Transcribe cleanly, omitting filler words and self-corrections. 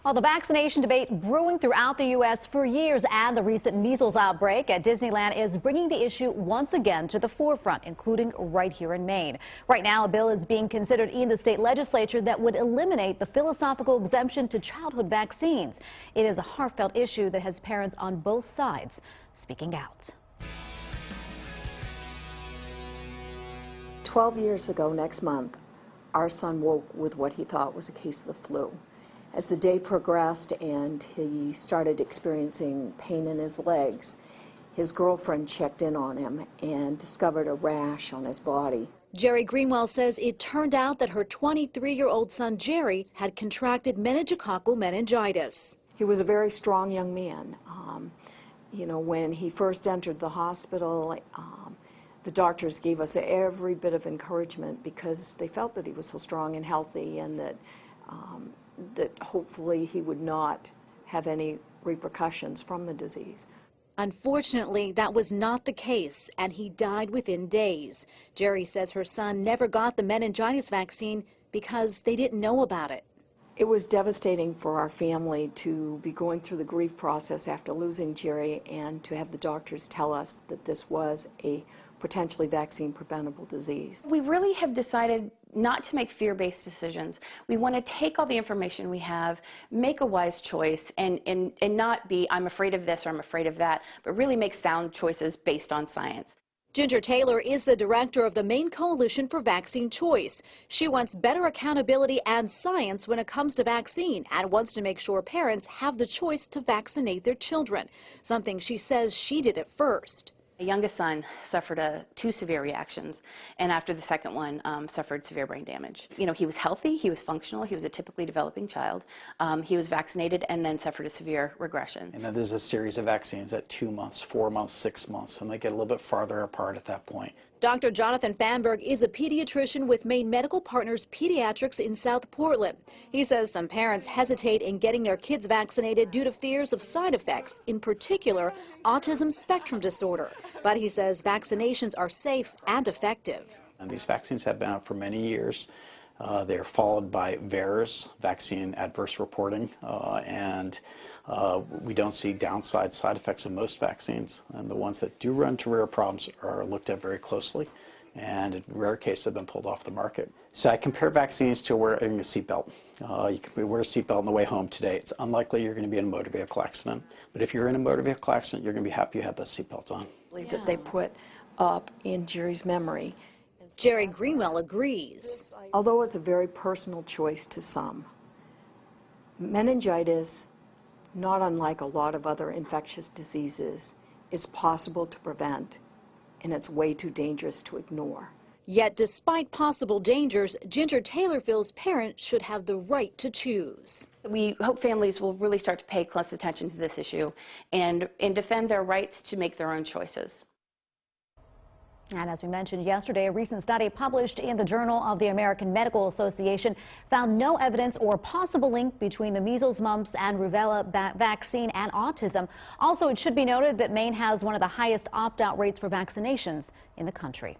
Well, the vaccination debate brewing throughout the U.S. for years, and the recent measles outbreak at Disneyland is bringing the issue once again to the forefront, including right here in Maine. Right now, a bill is being considered in the state legislature that would eliminate the philosophical exemption to childhood vaccines. It is a heartfelt issue that has parents on both sides speaking out. 12 years ago next month, our son woke with what he thought was a case of the flu. As the day progressed and he started experiencing pain in his legs, his girlfriend checked in on him and discovered a rash on his body. Jerry Greenwell says it turned out that her 23-year-old son Jerry had contracted meningococcal meningitis. He was a very strong young man. When he first entered the hospital, the doctors gave us every bit of encouragement because they felt that he was so strong and healthy, and that hopefully he would not have any repercussions from the disease. Unfortunately, that was not the case, and he died within days. Jerry says her son never got the meningitis vaccine because they didn't know about it. It was devastating for our family to be going through the grief process after losing Jerry, and to have the doctors tell us that this was a potentially vaccine-preventable disease. We really have decided not to make fear-based decisions. We want to take all the information we have, make a wise choice, and not be, I'm afraid of this or I'm afraid of that, but really make sound choices based on science. Ginger Taylor is the director of the Maine Coalition for Vaccine Choice. She wants better accountability and science when it comes to vaccine, and wants to make sure parents have the choice to vaccinate their children, something she says she did at first. My youngest son suffered two severe reactions, and after the second one suffered severe brain damage. He was healthy, he was functional, he was a typically developing child. He was vaccinated and then suffered a severe regression. And then there's a series of vaccines at 2 months, 4 months, 6 months, and they get a little bit farther apart at that point. Dr. Jonathan Fanberg is a pediatrician with Maine Medical Partners Pediatrics in South Portland. He says some parents hesitate in getting their kids vaccinated due to fears of side effects, in particular autism spectrum disorder. But he says vaccinations are safe and effective. And these vaccines have been out for many years. They're followed by VAERS, vaccine adverse reporting, and we don't see downside side effects of most vaccines. And the ones that do run to rare problems are looked at very closely, and in rare cases have been pulled off the market. So I compare vaccines to wearing a seatbelt. You can wear a seatbelt on the way home today. It's unlikely you're going to be in a motor vehicle accident. But if you're in a motor vehicle accident, you're going to be happy you had the seatbelt on. That they put up in Jerry's memory. Jerry Greenwell agrees. Although it's a very personal choice to some, meningitis, not unlike a lot of other infectious diseases, is possible to prevent, and it's way too dangerous to ignore. Yet, despite possible dangers, Ginger Taylor feels parents should have the right to choose. We hope families will really start to pay close attention to this issue and defend their rights to make their own choices. And as we mentioned yesterday, a recent study published in the Journal of the American Medical Association found no evidence or possible link between the measles, mumps, and rubella vaccine and autism. Also, it should be noted that Maine has one of the highest opt-out rates for vaccinations in the country.